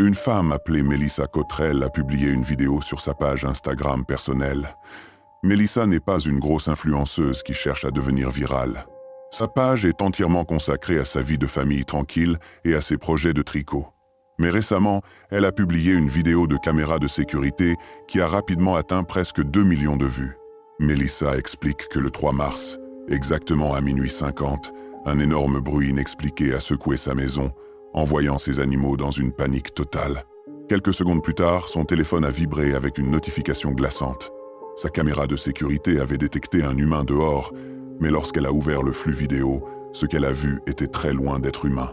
Une femme appelée Melissa Cottrell a publié une vidéo sur sa page Instagram personnelle. Melissa n'est pas une grosse influenceuse qui cherche à devenir virale. Sa page est entièrement consacrée à sa vie de famille tranquille et à ses projets de tricot. Mais récemment, elle a publié une vidéo de caméra de sécurité qui a rapidement atteint presque 2 millions de vues. Melissa explique que le 3 mars, exactement à minuit 50, un énorme bruit inexpliqué a secoué sa maison, envoyant ses animaux dans une panique totale. Quelques secondes plus tard, son téléphone a vibré avec une notification glaçante. Sa caméra de sécurité avait détecté un humain dehors, mais lorsqu'elle a ouvert le flux vidéo, ce qu'elle a vu était très loin d'être humain.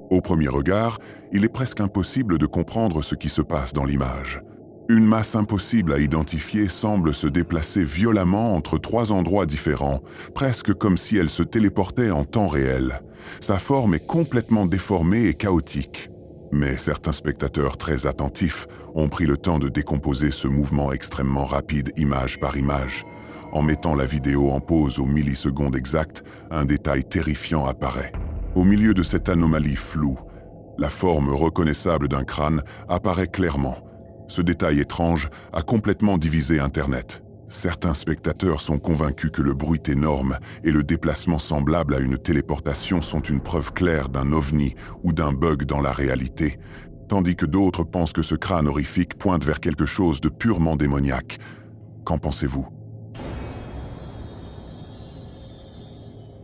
Au premier regard, il est presque impossible de comprendre ce qui se passe dans l'image. Une masse impossible à identifier semble se déplacer violemment entre 3 endroits différents, presque comme si elle se téléportait en temps réel. Sa forme est complètement déformée et chaotique. Mais certains spectateurs très attentifs ont pris le temps de décomposer ce mouvement extrêmement rapide image par image. En mettant la vidéo en pause aux millisecondes exactes, un détail terrifiant apparaît. Au milieu de cette anomalie floue, la forme reconnaissable d'un crâne apparaît clairement. Ce détail étrange a complètement divisé Internet. Certains spectateurs sont convaincus que le bruit énorme et le déplacement semblable à une téléportation sont une preuve claire d'un ovni ou d'un bug dans la réalité, tandis que d'autres pensent que ce crâne horrifique pointe vers quelque chose de purement démoniaque. Qu'en pensez-vous?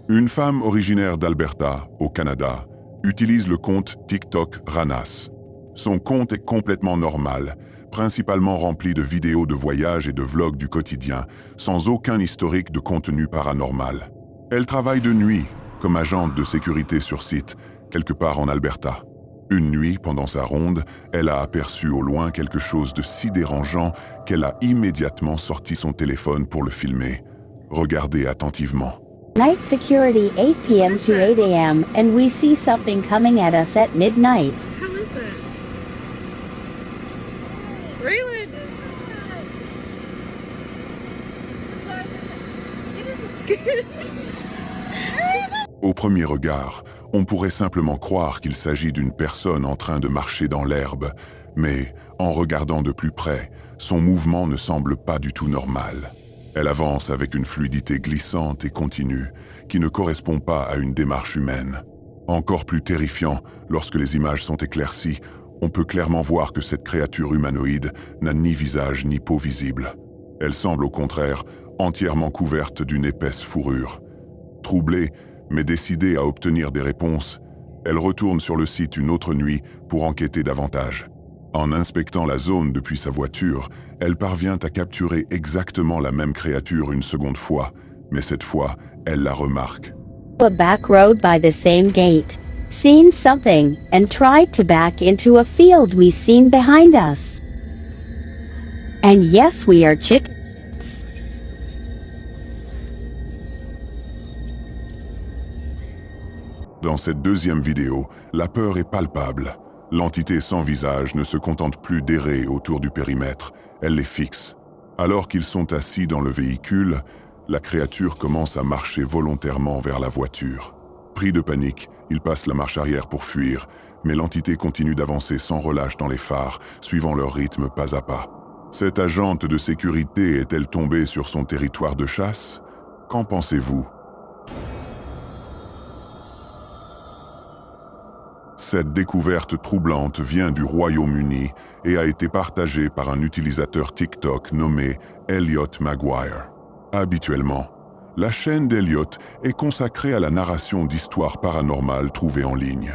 Une femme originaire d'Alberta, au Canada, utilise le compte TikTok Ranas. Son compte est complètement normal, principalement rempli de vidéos de voyages et de vlogs du quotidien, sans aucun historique de contenu paranormal. Elle travaille de nuit, comme agente de sécurité sur site, quelque part en Alberta. Une nuit, pendant sa ronde, elle a aperçu au loin quelque chose de si dérangeant qu'elle a immédiatement sorti son téléphone pour le filmer. Regardez attentivement. Night security 8 p.m. to 8 a.m. and we see something coming at us at midnight. How is it? Raylan! Au premier regard, on pourrait simplement croire qu'il s'agit d'une personne en train de marcher dans l'herbe, mais en regardant de plus près, son mouvement ne semble pas du tout normal. Elle avance avec une fluidité glissante et continue, qui ne correspond pas à une démarche humaine. Encore plus terrifiant, lorsque les images sont éclaircies, on peut clairement voir que cette créature humanoïde n'a ni visage ni peau visible. Elle semble au contraire entièrement couverte d'une épaisse fourrure. Troublée, mais décidée à obtenir des réponses, elle retourne sur le site une autre nuit pour enquêter davantage. En inspectant la zone depuis sa voiture, elle parvient à capturer exactement la même créature une seconde fois, mais cette fois, elle la remarque. A back road by the same gate. Seen something and tried to back into a field we seen behind us. And yes, we are chickens. Dans cette deuxième vidéo, la peur est palpable. L'entité sans visage ne se contente plus d'errer autour du périmètre, elle les fixe. Alors qu'ils sont assis dans le véhicule, la créature commence à marcher volontairement vers la voiture. Pris de panique, il passe la marche arrière pour fuir, mais l'entité continue d'avancer sans relâche dans les phares, suivant leur rythme pas à pas. Cette agente de sécurité est-elle tombée sur son territoire de chasse? Qu'en pensez-vous? Cette découverte troublante vient du Royaume-Uni et a été partagée par un utilisateur TikTok nommé Elliot Maguire. Habituellement, la chaîne d'Elliot est consacrée à la narration d'histoires paranormales trouvées en ligne.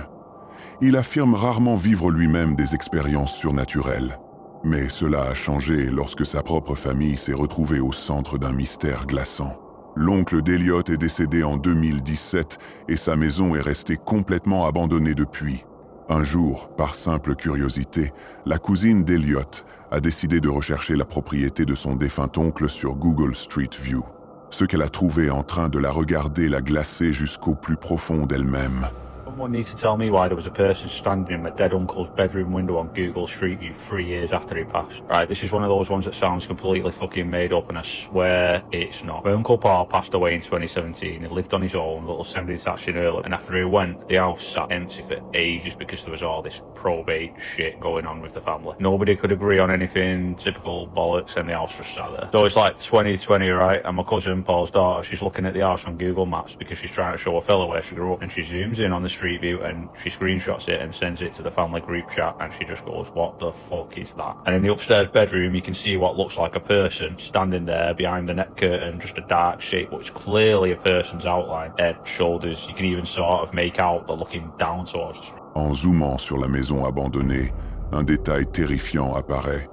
Il affirme rarement vivre lui-même des expériences surnaturelles. Mais cela a changé lorsque sa propre famille s'est retrouvée au centre d'un mystère glaçant. L'oncle d'Elliot est décédé en 2017 et sa maison est restée complètement abandonnée depuis. Un jour, par simple curiosité, la cousine d'Elliot a décidé de rechercher la propriété de son défunt oncle sur Google Street View. Ce qu'elle a trouvé en train de la regarder l'a glacée jusqu'au plus profond d'elle-même. Someone needs to tell me why there was a person standing in my dead uncle's bedroom window on Google Street View 3 years after he passed. Right, this is one of those ones that sounds completely fucking made up, and I swear it's not. My Uncle Paul passed away in 2017. He lived on his own, little semi-detached in Earlham, and after he went, the house sat empty for ages because there was all this probate shit going on with the family. Nobody could agree on anything, typical bollocks, and the house just sat there. So it's like 2020, right, and my cousin Paul's daughter, she's looking at the house on Google Maps because she's trying to show a fella where she grew up, and she zooms in on the Street View and she screenshots it and sends it to the family group chat, and she just goes, what the fuck is that? And in the upstairs bedroom you can see what looks like a person standing there behind the net curtain, just a dark shape, but it's clearly a person's outline, head, shoulders. You can even sort of make out they're looking down towards the street. En zoomant sur la maison abandonnée, un détail terrifiant apparaît.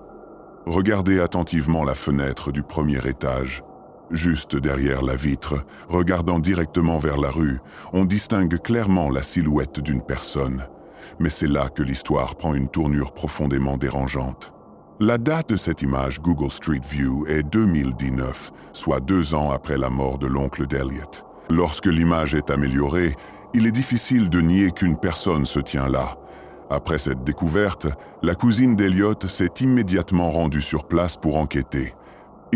Regardez attentivement la fenêtre du premier étage. Juste derrière la vitre, regardant directement vers la rue, on distingue clairement la silhouette d'une personne. Mais c'est là que l'histoire prend une tournure profondément dérangeante. La date de cette image Google Street View est 2019, soit 2 ans après la mort de l'oncle d'Elliot. Lorsque l'image est améliorée, il est difficile de nier qu'une personne se tient là. Après cette découverte, la cousine d'Elliot s'est immédiatement rendue sur place pour enquêter.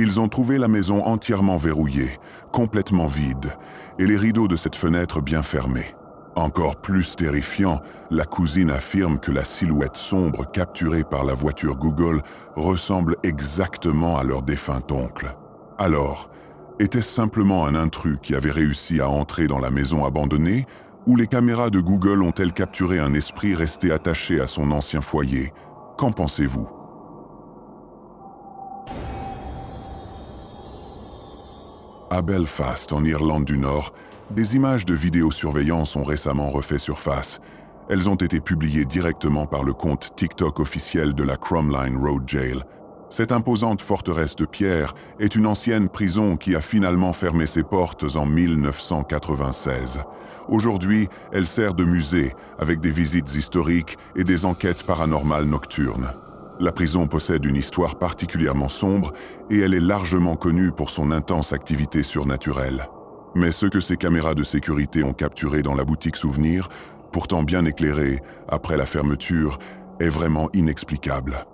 Ils ont trouvé la maison entièrement verrouillée, complètement vide, et les rideaux de cette fenêtre bien fermés. Encore plus terrifiant, la cousine affirme que la silhouette sombre capturée par la voiture Google ressemble exactement à leur défunt oncle. Alors, était-ce simplement un intrus qui avait réussi à entrer dans la maison abandonnée, ou les caméras de Google ont-elles capturé un esprit resté attaché à son ancien foyer? Qu'en pensez-vous? À Belfast, en Irlande du Nord, des images de vidéosurveillance ont récemment refait surface. Elles ont été publiées directement par le compte TikTok officiel de la Crumlin Road Jail. Cette imposante forteresse de pierre est une ancienne prison qui a finalement fermé ses portes en 1996. Aujourd'hui, elle sert de musée avec des visites historiques et des enquêtes paranormales nocturnes. La prison possède une histoire particulièrement sombre et elle est largement connue pour son intense activité surnaturelle. Mais ce que ces caméras de sécurité ont capturé dans la boutique souvenir, pourtant bien éclairée après la fermeture, est vraiment inexplicable.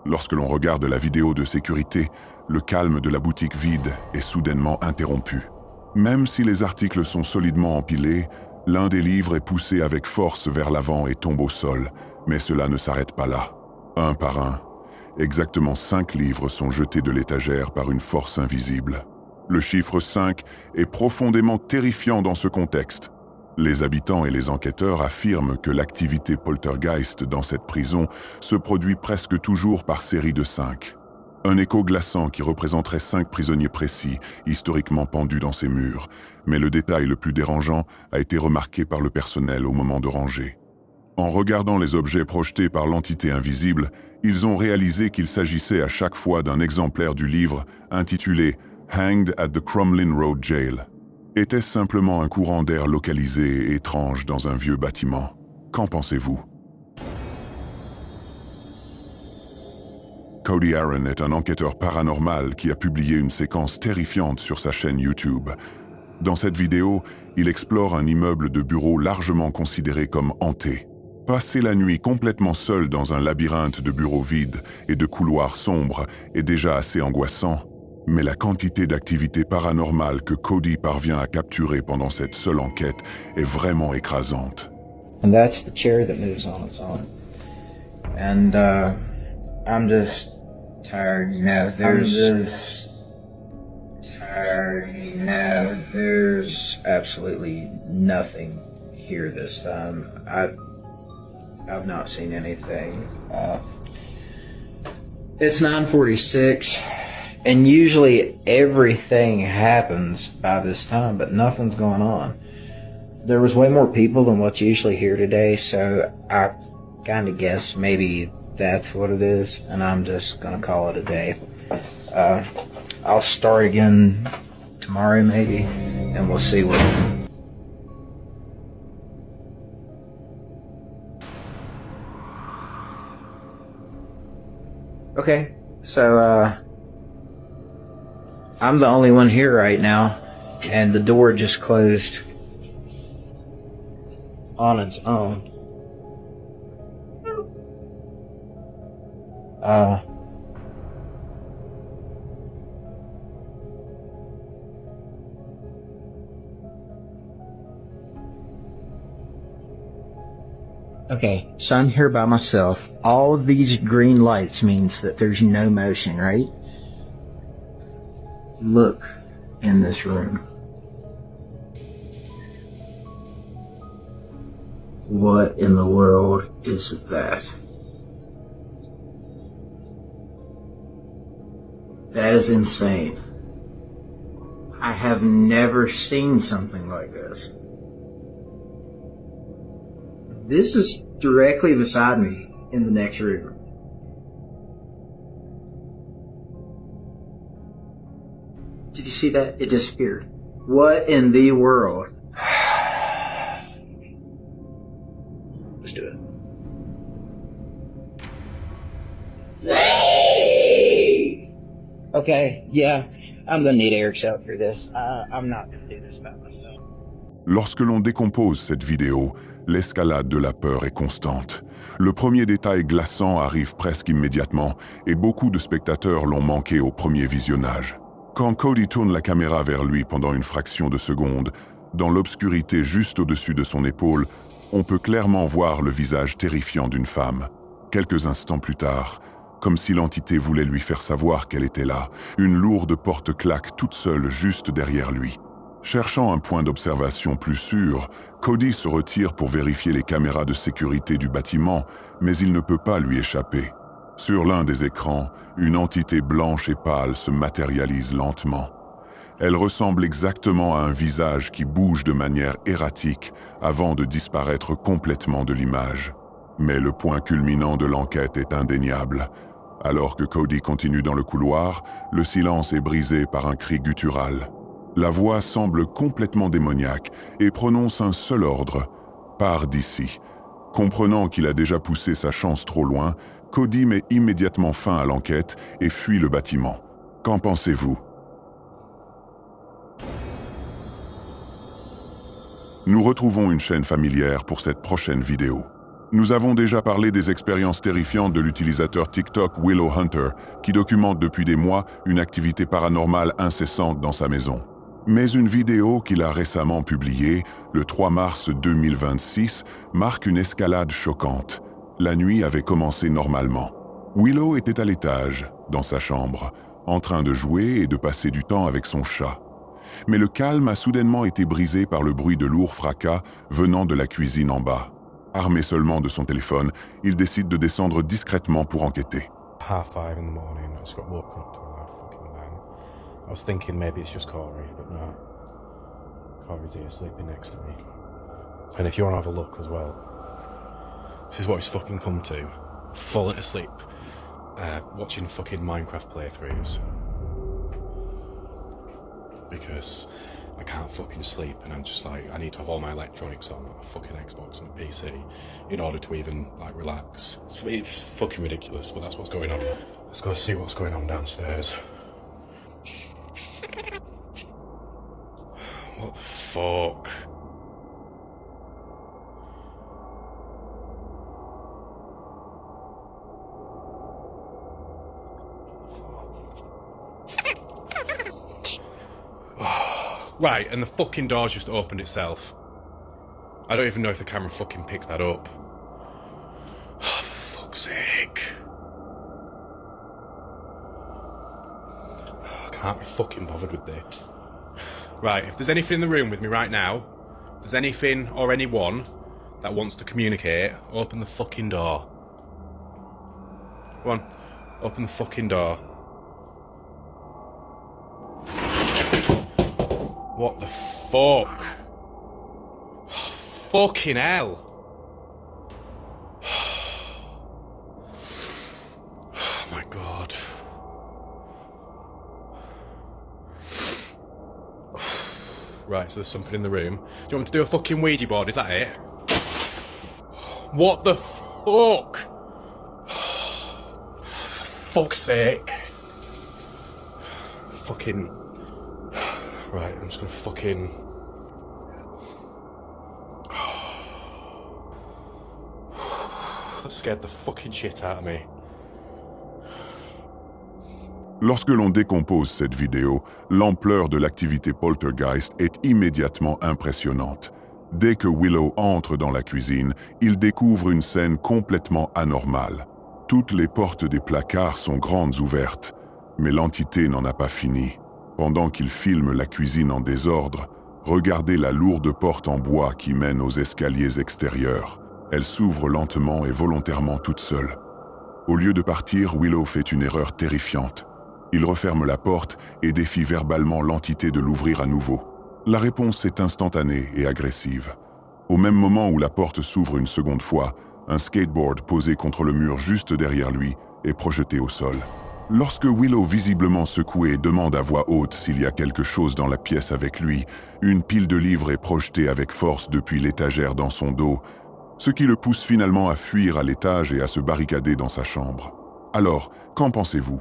Lorsque l'on regarde la vidéo de sécurité, le calme de la boutique vide est soudainement interrompu. Même si les articles sont solidement empilés, l'un des livres est poussé avec force vers l'avant et tombe au sol, mais cela ne s'arrête pas là. Un par un, exactement 5 livres sont jetés de l'étagère par une force invisible. Le chiffre 5 est profondément terrifiant dans ce contexte. Les habitants et les enquêteurs affirment que l'activité poltergeist dans cette prison se produit presque toujours par série de 5. Un écho glaçant qui représenterait 5 prisonniers précis, historiquement pendus dans ces murs. Mais le détail le plus dérangeant a été remarqué par le personnel au moment de ranger. En regardant les objets projetés par l'entité invisible, ils ont réalisé qu'il s'agissait à chaque fois d'un exemplaire du livre intitulé « Hanged at the Crumlin Road Jail ». Était-ce simplement un courant d'air localisé et étrange dans un vieux bâtiment? Qu'en pensez-vous? Cody Aaron est un enquêteur paranormal qui a publié une séquence terrifiante sur sa chaîne YouTube. Dans cette vidéo, il explore un immeuble de bureaux largement considéré comme hanté. Passer la nuit complètement seul dans un labyrinthe de bureaux vides et de couloirs sombres est déjà assez angoissant. Mais la quantité d'activité paranormale que Cody parvient à capturer pendant cette seule enquête est vraiment écrasante. And that's the chair that moves on its own. And I'm just tired, you know. There's absolutely nothing here this time. I've not seen anything. It's 9:46. And usually everything happens by this time, but nothing's going on. There was way more people than what's usually here today, so I kind of guess maybe that's what it is, and I'm just gonna call it a day. I'll start again tomorrow maybe, and we'll see what. Okay, so I'm the only one here right now, and the door just closed on its own. Okay, so I'm here by myself. All of these green lights means that there's no motion, right? Look in this room. What in the world is that? That is insane. I have never seen something like this. This is directly beside me in the next room. Did you see that? It disappeared. What in the world? Let's do it. Okay, yeah, I'm gonna need Eric's help for this. I'm not gonna do this by myself. Lorsque l'on décompose cette vidéo, l'escalade de la peur est constante. Le premier détail glaçant arrive presque immédiatement et beaucoup de spectateurs l'ont manqué au premier visionnage. Quand Cody tourne la caméra vers lui pendant une fraction de seconde, dans l'obscurité juste au-dessus de son épaule, on peut clairement voir le visage terrifiant d'une femme. Quelques instants plus tard, comme si l'entité voulait lui faire savoir qu'elle était là, une lourde porte claque toute seule juste derrière lui. Cherchant un point d'observation plus sûr, Cody se retire pour vérifier les caméras de sécurité du bâtiment, mais il ne peut pas lui échapper. Sur l'un des écrans, une entité blanche et pâle se matérialise lentement. Elle ressemble exactement à un visage qui bouge de manière erratique avant de disparaître complètement de l'image. Mais le point culminant de l'enquête est indéniable. Alors que Cody continue dans le couloir, le silence est brisé par un cri guttural. La voix semble complètement démoniaque et prononce un seul ordre, « Pars d'ici ». Comprenant qu'il a déjà poussé sa chance trop loin, Cody met immédiatement fin à l'enquête et fuit le bâtiment. Qu'en pensez-vous? Nous retrouvons une chaîne familière pour cette prochaine vidéo. Nous avons déjà parlé des expériences terrifiantes de l'utilisateur TikTok Willow Hunter, qui documente depuis des mois une activité paranormale incessante dans sa maison. Mais une vidéo qu'il a récemment publiée, le 3 mars 2026, marque une escalade choquante. La nuit avait commencé normalement. Willow était à l'étage, dans sa chambre, en train de jouer et de passer du temps avec son chat. Mais le calme a soudainement été brisé par le bruit de lourds fracas venant de la cuisine en bas. Armé seulement de son téléphone, il décide de descendre discrètement pour enquêter. 5:30 in the morning, I just got woken up to a loud fucking bang. I was thinking maybe it's just Corey, but no. Corey's here sleeping next to me. And if you want to have a look as well, this is what he's fucking come to. Falling asleep, watching fucking Minecraft playthroughs. Because I can't fucking sleep and I'm just like, I need to have all my electronics on, a fucking Xbox and a PC, in order to even like relax. It's fucking ridiculous, but that's what's going on. Let's go see what's going on downstairs. What the fuck? Right, and the fucking door's just opened itself. I don't even know if the camera fucking picked that up. Oh, for fuck's sake. I can't be fucking bothered with this. Right, if there's anything in the room with me right now, if there's anything or anyone that wants to communicate, open the fucking door. Come on, open the fucking door. What the fuck? Fucking hell. Oh my god. Right, so there's something in the room. Do you want me to do a fucking Ouija board? Is that it? What the fuck? For fuck's sake. Fucking... Right, I'm just gonna fucking... That scared the fucking shit out of me. Lorsque l'on décompose cette vidéo, l'ampleur de l'activité poltergeist est immédiatement impressionnante. Dès que Willow entre dans la cuisine, il découvre une scène complètement anormale. Toutes les portes des placards sont grandes ouvertes, mais l'entité n'en a pas fini. Pendant qu'il filme la cuisine en désordre, regardez la lourde porte en bois qui mène aux escaliers extérieurs. Elle s'ouvre lentement et volontairement toute seule. Au lieu de partir, Willow fait une erreur terrifiante. Il referme la porte et défie verbalement l'entité de l'ouvrir à nouveau. La réponse est instantanée et agressive. Au même moment où la porte s'ouvre une seconde fois, un skateboard posé contre le mur juste derrière lui est projeté au sol. Lorsque Willow, visiblement secoué, demande à voix haute s'il y a quelque chose dans la pièce avec lui, une pile de livres est projetée avec force depuis l'étagère dans son dos, ce qui le pousse finalement à fuir à l'étage et à se barricader dans sa chambre. Alors, qu'en pensez-vous ?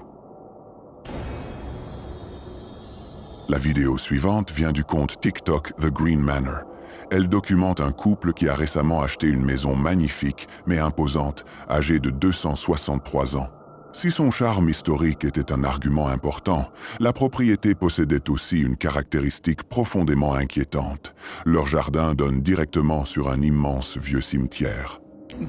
La vidéo suivante vient du compte TikTok The Green Manor. Elle documente un couple qui a récemment acheté une maison magnifique mais imposante, âgée de 263 ans. Si son charme historique était un argument important, la propriété possédait aussi une caractéristique profondément inquiétante. Leur jardin donne directement sur un immense vieux cimetière.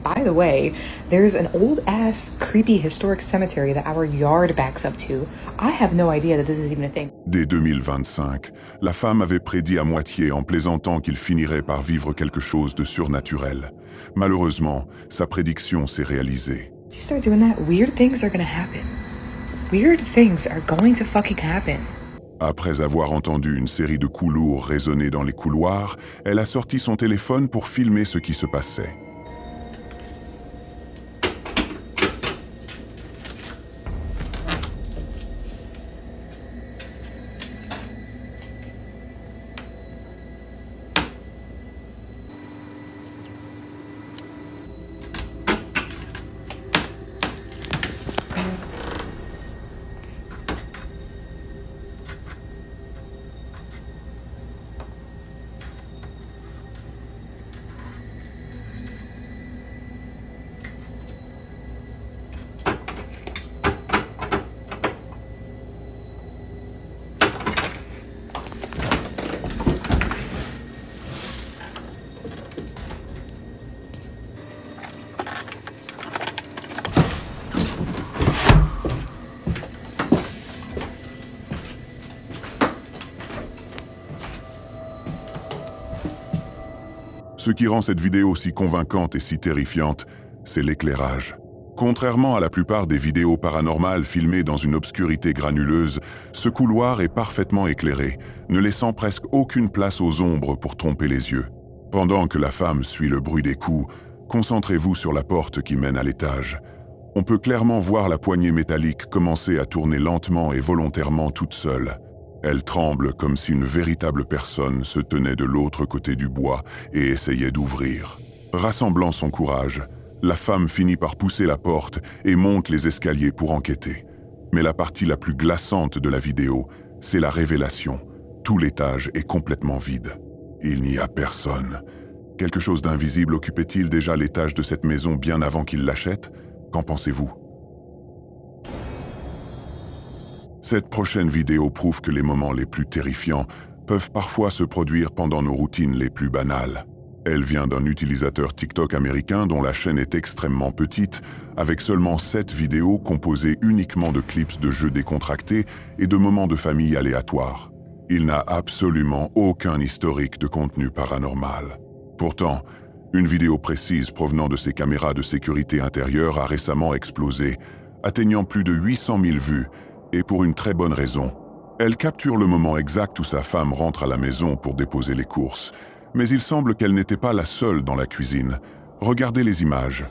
By the way, there's an old-ass, creepy historic cemetery that our yard backs up to. I have no idea that this is even a thing. Dès 2025, la femme avait prédit à moitié en plaisantant qu'il finirait par vivre quelque chose de surnaturel. Malheureusement, sa prédiction s'est réalisée. If you start doing that, weird things are gonna happen. Weird things are going to fucking happen. Après avoir entendu une série de coups lourds résonner dans les couloirs, elle a sorti son téléphone pour filmer ce qui se passait. Ce qui rend cette vidéo si convaincante et si terrifiante, c'est l'éclairage. Contrairement à la plupart des vidéos paranormales filmées dans une obscurité granuleuse, ce couloir est parfaitement éclairé, ne laissant presque aucune place aux ombres pour tromper les yeux. Pendant que la femme suit le bruit des coups, concentrez-vous sur la porte qui mène à l'étage. On peut clairement voir la poignée métallique commencer à tourner lentement et volontairement toute seule. Elle tremble comme si une véritable personne se tenait de l'autre côté du bois et essayait d'ouvrir. Rassemblant son courage, la femme finit par pousser la porte et monte les escaliers pour enquêter. Mais la partie la plus glaçante de la vidéo, c'est la révélation. Tout l'étage est complètement vide. Il n'y a personne. Quelque chose d'invisible occupait-il déjà l'étage de cette maison bien avant qu'il l'achète ? Qu'en pensez-vous ? Cette prochaine vidéo prouve que les moments les plus terrifiants peuvent parfois se produire pendant nos routines les plus banales. Elle vient d'un utilisateur TikTok américain dont la chaîne est extrêmement petite, avec seulement 7 vidéos composées uniquement de clips de jeux décontractés et de moments de famille aléatoires. Il n'a absolument aucun historique de contenu paranormal. Pourtant, une vidéo précise provenant de ses caméras de sécurité intérieure a récemment explosé, atteignant plus de 800 000 vues, et pour une très bonne raison. Elle capture le moment exact où sa femme rentre à la maison pour déposer les courses. Mais il semble qu'elle n'était pas la seule dans la cuisine. Regardez les images.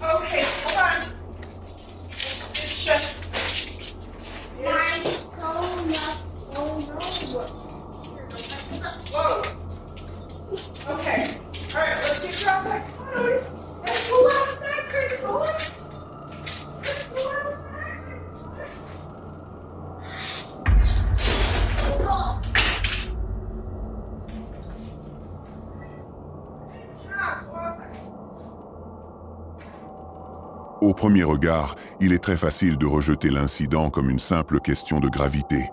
Okay, hold on. It's just. Whoa. Okay. All right, let's get you out that car. Let's go outside, pretty boy. Let's go outside. Au premier regard, il est très facile de rejeter l'incident comme une simple question de gravité.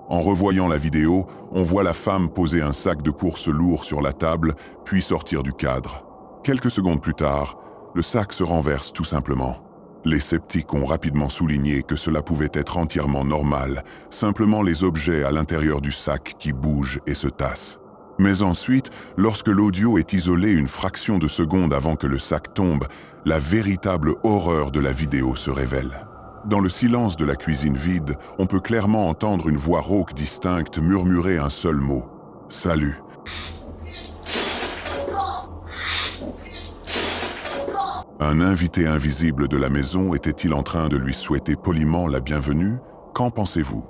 En revoyant la vidéo, on voit la femme poser un sac de courses lourd sur la table, puis sortir du cadre. Quelques secondes plus tard, le sac se renverse tout simplement. Les sceptiques ont rapidement souligné que cela pouvait être entièrement normal, simplement les objets à l'intérieur du sac qui bougent et se tassent. Mais ensuite, lorsque l'audio est isolé une fraction de seconde avant que le sac tombe, la véritable horreur de la vidéo se révèle. Dans le silence de la cuisine vide, on peut clairement entendre une voix rauque distincte murmurer un seul mot. « Salut ». Un invité invisible de la maison était-il en train de lui souhaiter poliment la bienvenue? Qu'en pensez-vous?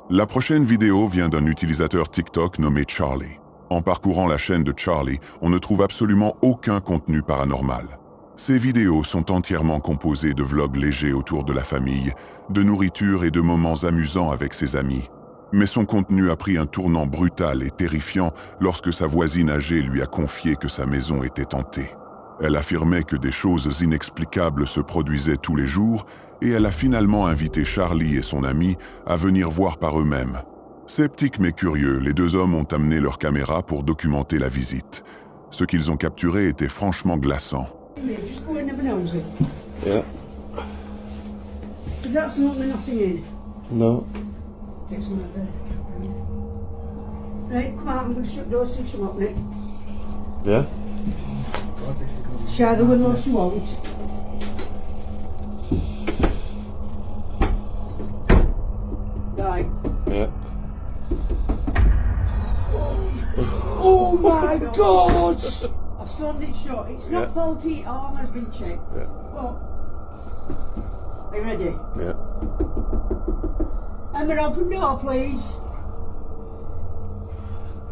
La prochaine vidéo vient d'un utilisateur TikTok nommé Charlie. En parcourant la chaîne de Charlie, on ne trouve absolument aucun contenu paranormal. Ces vidéos sont entièrement composées de vlogs légers autour de la famille, de nourriture et de moments amusants avec ses amis. Mais son contenu a pris un tournant brutal et terrifiant lorsque sa voisine âgée lui a confié que sa maison était hantée. Elle affirmait que des choses inexplicables se produisaient tous les jours et elle a finalement invité Charlie et son ami à venir voir par eux-mêmes. Sceptiques mais curieux, les deux hommes ont amené leur caméra pour documenter la visite. Ce qu'ils ont capturé était franchement glaçant. Yeah. There's absolutely nothing in. No. Take some of that. Right, come out, I'm going to shut doors and some up, Nick. Yeah. Share the windows you won't. Right. Yeah. Oh my God! I've sawed it shut. It's not Yeah. faulty, arm has been checked. Yeah. What? Are you ready? Yeah. Emma, open door, please.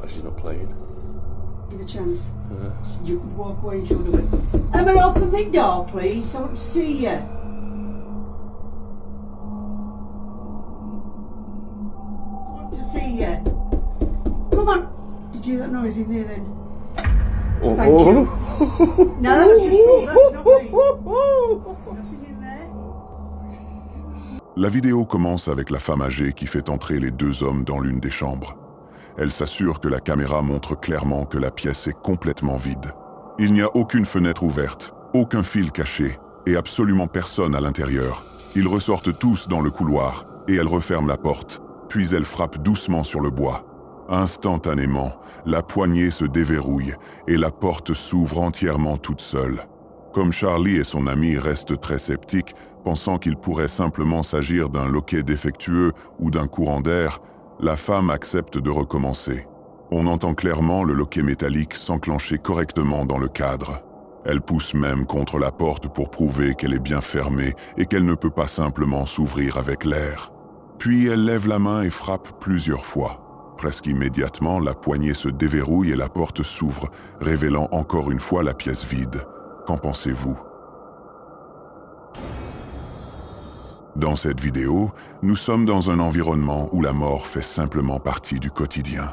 She's not playing. Give a chance. You could walk away and show the way. Emma, open the door, please. I want to see you. I want to see you. Come on. Did you hear that noise in there then? Oh. Thank you. No, that was just that's not me. Nothing in there. La vidéo commence avec la femme âgée qui fait entrer les deux hommes dans l'une des chambres. Elle s'assure que la caméra montre clairement que la pièce est complètement vide. Il n'y a aucune fenêtre ouverte, aucun fil caché et absolument personne à l'intérieur. Ils ressortent tous dans le couloir et elle referme la porte, puis elle frappe doucement sur le bois. Instantanément, la poignée se déverrouille et la porte s'ouvre entièrement toute seule. Comme Charlie et son ami restent très sceptiques, pensant qu'il pourrait simplement s'agir d'un loquet défectueux ou d'un courant d'air, la femme accepte de recommencer. On entend clairement le loquet métallique s'enclencher correctement dans le cadre. Elle pousse même contre la porte pour prouver qu'elle est bien fermée et qu'elle ne peut pas simplement s'ouvrir avec l'air. Puis elle lève la main et frappe plusieurs fois. Presque immédiatement, la poignée se déverrouille et la porte s'ouvre, révélant encore une fois la pièce vide. Qu'en pensez-vous? Dans cette vidéo, nous sommes dans un environnement où la mort fait simplement partie du quotidien.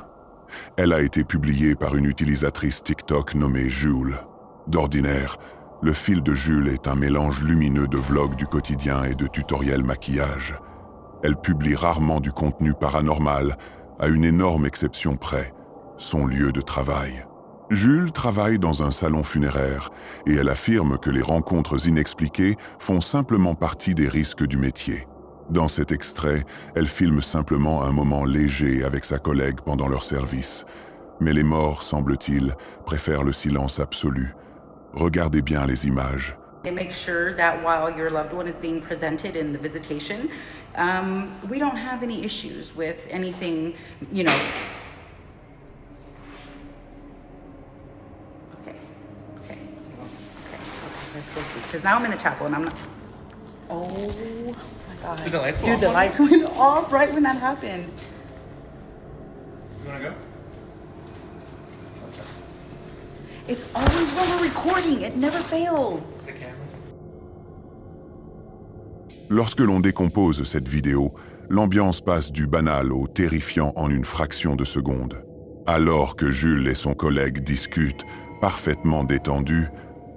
Elle a été publiée par une utilisatrice TikTok nommée Jules. D'ordinaire, le fil de Jules est un mélange lumineux de vlogs du quotidien et de tutoriels maquillage. Elle publie rarement du contenu paranormal, à une énorme exception près, son lieu de travail. Jules travaille dans un salon funéraire et elle affirme que les rencontres inexpliquées font simplement partie des risques du métier. Dans cet extrait, elle filme simplement un moment léger avec sa collègue pendant leur service. Mais les morts, semble-t-il, préfèrent le silence absolu. Regardez bien les images. They make sure that while your loved one is being presented in the visitation, we don't have any issues with anything, you know. Okay, let's go see. Because now I'm in the chapel and I'm not. Oh my God. Did the lights go Dude, off the on lights went off right when that happened. You wanna go? It's always when we're recording, it never fails. Lorsque l'on décompose cette vidéo, l'ambiance passe du banal au terrifiant en une fraction de seconde. Alors que Jules et son collègue discutent, parfaitement détendus,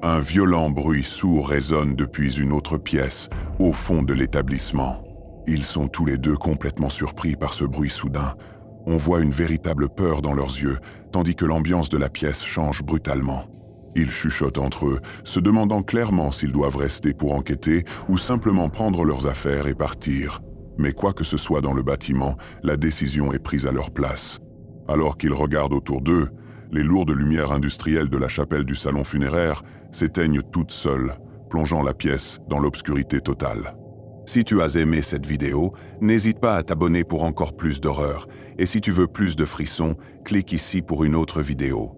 un violent bruit sourd résonne depuis une autre pièce, au fond de l'établissement. Ils sont tous les deux complètement surpris par ce bruit soudain. On voit une véritable peur dans leurs yeux, tandis que l'ambiance de la pièce change brutalement. Ils chuchotent entre eux, se demandant clairement s'ils doivent rester pour enquêter ou simplement prendre leurs affaires et partir. Mais quoi que ce soit dans le bâtiment, la décision est prise à leur place. Alors qu'ils regardent autour d'eux, les lourdes lumières industrielles de la chapelle du salon funéraire s'éteignent toutes seules, plongeant la pièce dans l'obscurité totale. Si tu as aimé cette vidéo, n'hésite pas à t'abonner pour encore plus d'horreur. Et si tu veux plus de frissons, clique ici pour une autre vidéo.